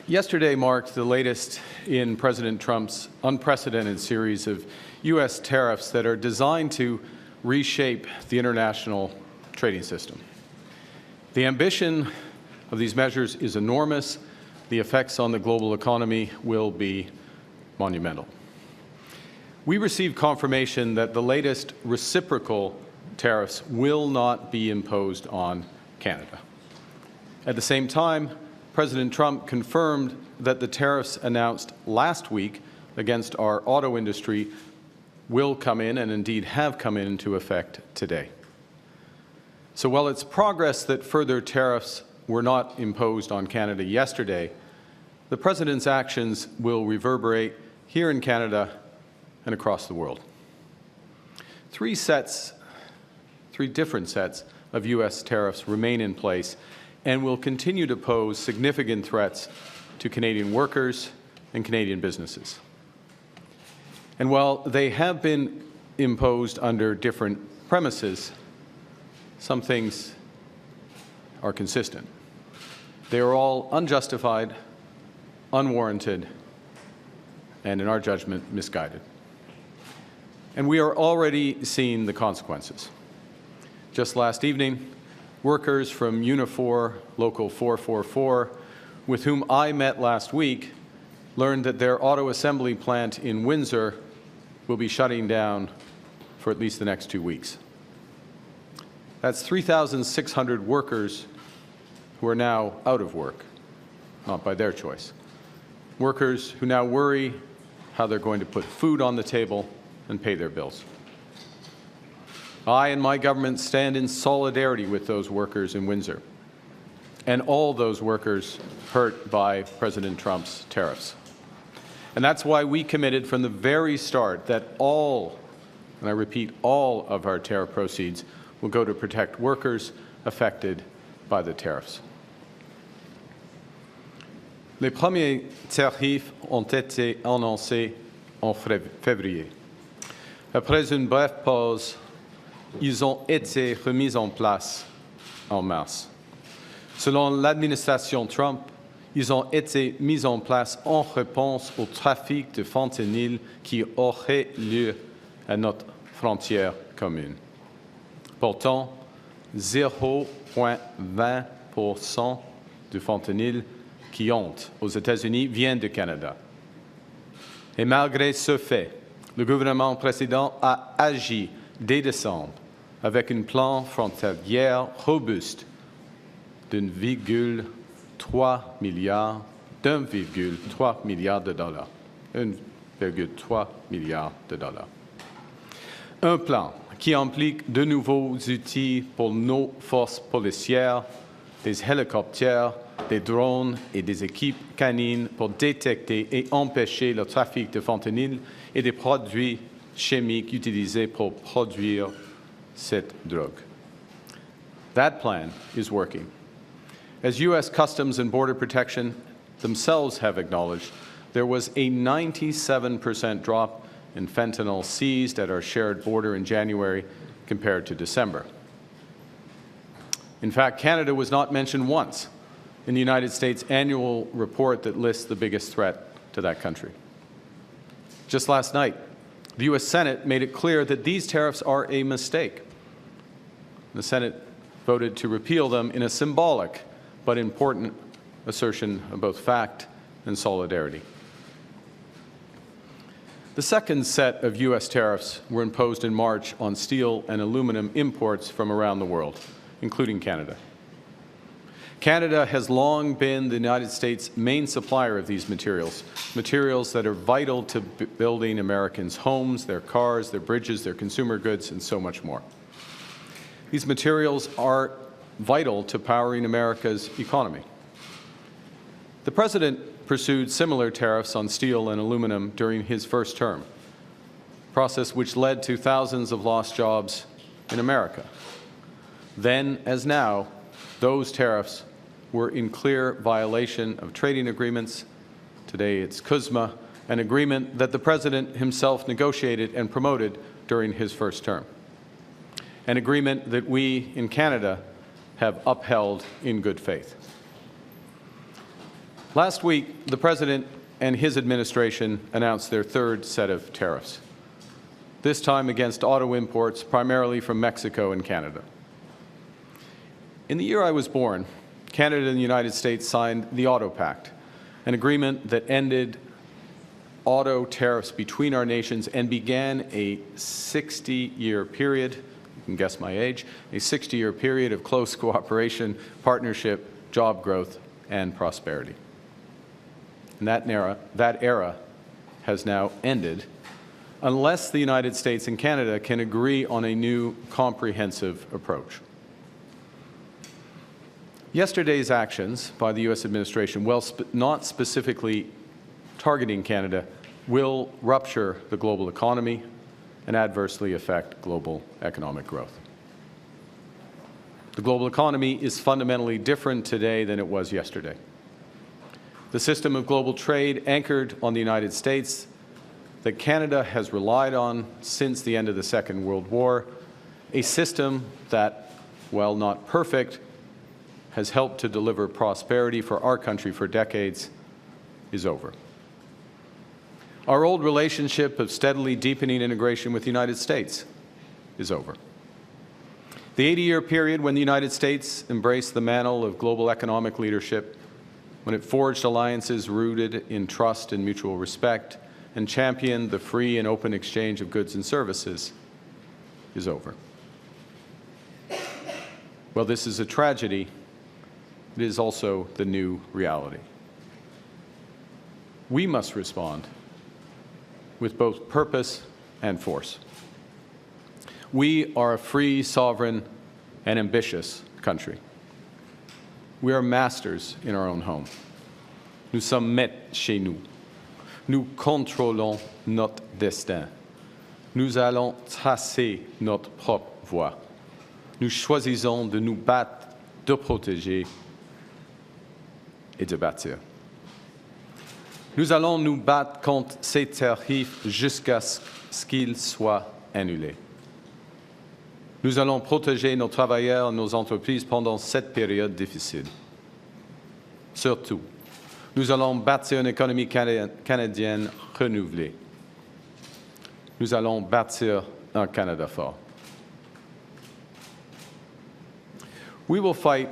Yesterday marked the latest in President Trump's unprecedented series of U.S. tariffs that are designed to reshape the international trading system. The ambition of these measures is enormous. The effects on the global economy will be monumental. We received confirmation that the latest reciprocal tariffs will not be imposed on Canada. At the same time, President Trump confirmed that the tariffs announced last week against our auto industry will come in, and indeed have come into effect today. So while it's progress that further tariffs were not imposed on Canada yesterday, the President's actions will reverberate here in Canada and across the world. Three different sets of U.S. tariffs remain in place and will continue to pose significant threats to Canadian workers and Canadian businesses. And while they have been imposed under different premises, some things are consistent. They are all unjustified, unwarranted, and in our judgment, misguided. And we are already seeing the consequences. Just last evening, workers from Unifor Local 444, with whom I met last week, learned that their auto assembly plant in Windsor will be shutting down for at least the next 2 weeks. That's 3,600 workers who are now out of work, not by their choice. Workers who now worry how they're going to put food on the table and pay their bills. I and my government stand in solidarity with those workers in Windsor and all those workers hurt by President Trump's tariffs. And that's why we committed from the very start that all, and I repeat, all of our tariff proceeds will go to protect workers affected by the tariffs. Les premiers tarifs ont été annoncés en février. Après une brève pause, ils ont été remis en place en mars. Selon l'administration Trump, ils ont été mis en place en réponse au trafic de fentanyl qui aurait lieu à notre frontière commune. Pourtant, 0,20% du fentanyl qui entre aux États-Unis vient du Canada. Et malgré ce fait, le gouvernement précédent a agi dès décembre avec un plan frontalier robuste d'1,3 milliard de dollars. 1,3 milliard de dollars. Un plan qui implique de nouveaux outils pour nos forces policières, des hélicoptères, des drones et des équipes canines pour détecter et empêcher le trafic de fentanyl et des produits chimiques utilisés pour produire cette drogue. That plan is working. As U.S. Customs and Border Protection themselves have acknowledged, there was a 97% drop in fentanyl seized at our shared border in January compared to December. In fact, Canada was not mentioned once in the United States annual report that lists the biggest threat to that country. Just last night, the U.S. Senate made it clear that these tariffs are a mistake. The Senate voted to repeal them in a symbolic but important assertion of both fact and solidarity. The second set of U.S. tariffs were imposed in March on steel and aluminum imports from around the world, including Canada. Canada has long been the United States' main supplier of these materials, materials that are vital to building Americans' homes, their cars, their bridges, their consumer goods, and so much more. These materials are vital to powering America's economy. The President pursued similar tariffs on steel and aluminum during his first term, a process which led to thousands of lost jobs in America. Then, as now, those tariffs were in clear violation of trading agreements. Today it's CUSMA, an agreement that the President himself negotiated and promoted during his first term, an agreement that we in Canada have upheld in good faith. Last week, the President and his administration announced their third set of tariffs, this time against auto imports primarily from Mexico and Canada. In the year I was born, Canada and the United States signed the Auto Pact, an agreement that ended auto tariffs between our nations and began a 60-year period, you can guess my age, a 60-year period of close cooperation, partnership, job growth, and prosperity. And that era has now ended unless the United States and Canada can agree on a new comprehensive approach. Yesterday's actions by the U.S. administration, while not specifically targeting Canada, will rupture the global economy and adversely affect global economic growth. The global economy is fundamentally different today than it was yesterday. The system of global trade anchored on the United States that Canada has relied on since the end of the Second World War, a system that, while not perfect, has helped to deliver prosperity for our country for decades, is over. Our old relationship of steadily deepening integration with the United States is over. The 80-year period when the United States embraced the mantle of global economic leadership, when it forged alliances rooted in trust and mutual respect, and championed the free and open exchange of goods and services, is over. Well, this is a tragedy. It is also the new reality. We must respond with both purpose and force. We are a free, sovereign, and ambitious country. We are masters in our own home. Nous sommes maîtres chez nous. Nous contrôlons notre destin. Nous allons tracer notre propre voie. Nous choisissons de nous battre, de protéger et de bâtir. Nous allons nous battre contre ces tariffs jusqu'à ce qu'ils soient annulés. Nous allons protéger nos travailleurs et nos entreprises pendant cette période difficile. Surtout, nous allons bâtir une économie canadienne renouvelée. Nous allons bâtir un Canada fort. We will fight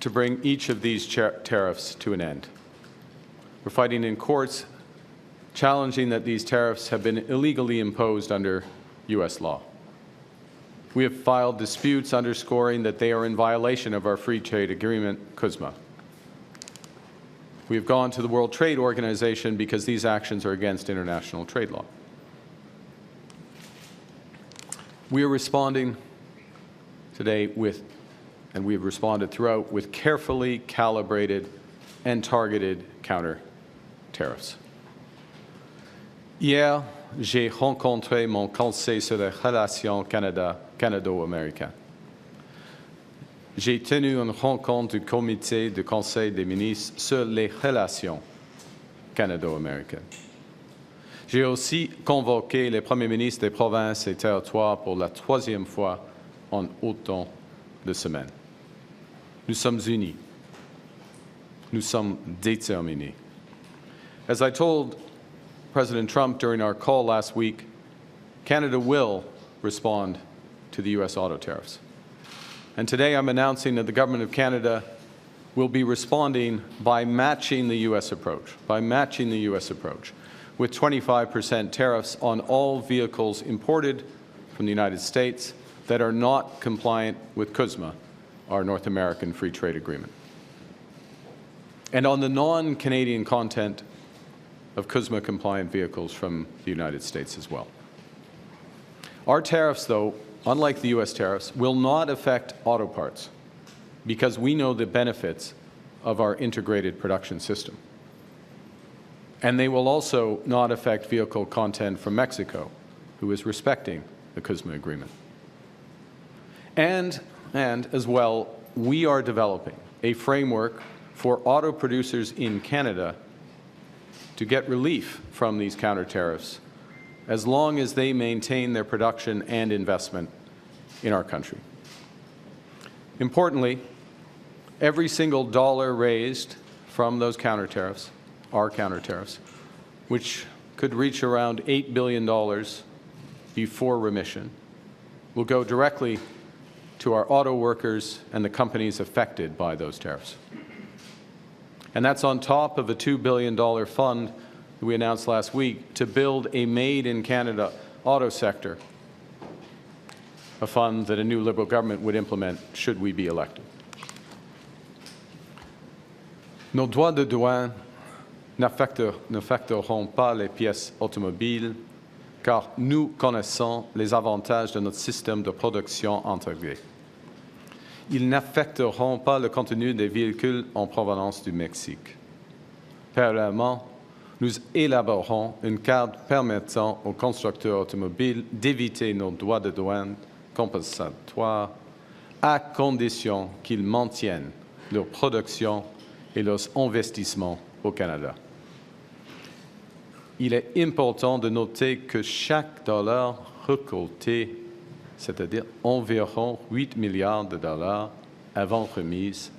to bring each of these tariffs to an end. We're fighting in courts, challenging that these tariffs have been illegally imposed under U.S. law. We have filed disputes underscoring that they are in violation of our free trade agreement, CUSMA. We have gone to the World Trade Organization because these actions are against international trade law. We are responding today with, and we have responded throughout, with carefully calibrated and targeted counter tariffs. Hier, j'ai rencontré mon conseil sur les relations canado-américaines. J'ai tenu une rencontre du comité du Conseil des ministres sur les relations canado-américaines. J'ai aussi convoqué les premiers ministres des provinces et territoires pour la troisième fois en autant de semaines. Nous sommes unis. Nous sommes déterminés. As I told President Trump during our call last week, Canada will respond to the U.S. auto tariffs. And today I'm announcing that the Government of Canada will be responding by matching the U.S. approach, with 25% tariffs on all vehicles imported from the United States that are not compliant with CUSMA, our North American Free Trade Agreement. And on the non-Canadian content of CUSMA-compliant vehicles from the United States as well. Our tariffs, though, unlike the U.S. tariffs, will not affect auto parts because we know the benefits of our integrated production system. And they will also not affect vehicle content from Mexico, who is respecting the CUSMA agreement. And as well, we are developing a framework for auto producers in Canada to get relief from these counter tariffs as long as they maintain their production and investment in our country. Importantly, every single dollar raised from those counter tariffs, our counter tariffs, which could reach around $8 billion before remission, will go directly to our auto workers and the companies affected by those tariffs. And that's on top of a $2 billion fund that we announced last week to build a made-in-Canada auto sector, a fund that a new Liberal government would implement should we be elected. Nos droits de douane n'affecteront pas les pièces automobiles, car nous connaissons les avantages de notre système de production intégré. Ils n'affecteront pas le contenu des véhicules en provenance du Mexique. Parallèlement, nous élaborerons une carte permettant aux constructeurs automobiles d'éviter nos droits de douane compensatoires à condition qu'ils maintiennent leur production et leurs investissements au Canada. Il est important de noter que chaque dollar récolté, c'est-à-dire environ 8 milliards de dollars avant remise,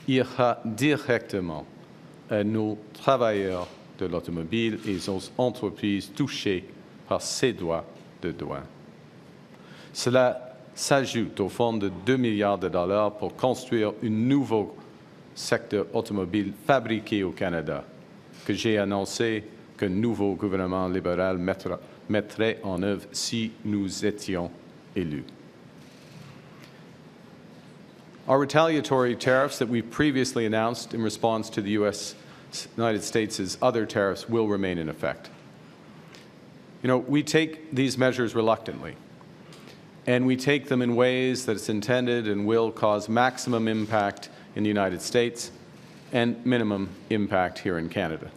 ira directement à nos travailleurs de l'automobile et aux entreprises touchées par ces droits de douane. Cela s'ajoute au fonds de 2 milliards de dollars pour construire un nouveau secteur automobile fabriqué au Canada, que j'ai annoncé qu'un nouveau gouvernement libéral mettrait en œuvre si nous étions élus. Our retaliatory tariffs that we previously announced in response to the United States' other tariffs will remain in effect. You know, we take these measures reluctantly, and we take them in ways that it's intended and will cause maximum impact in the United States and minimum impact here in Canada.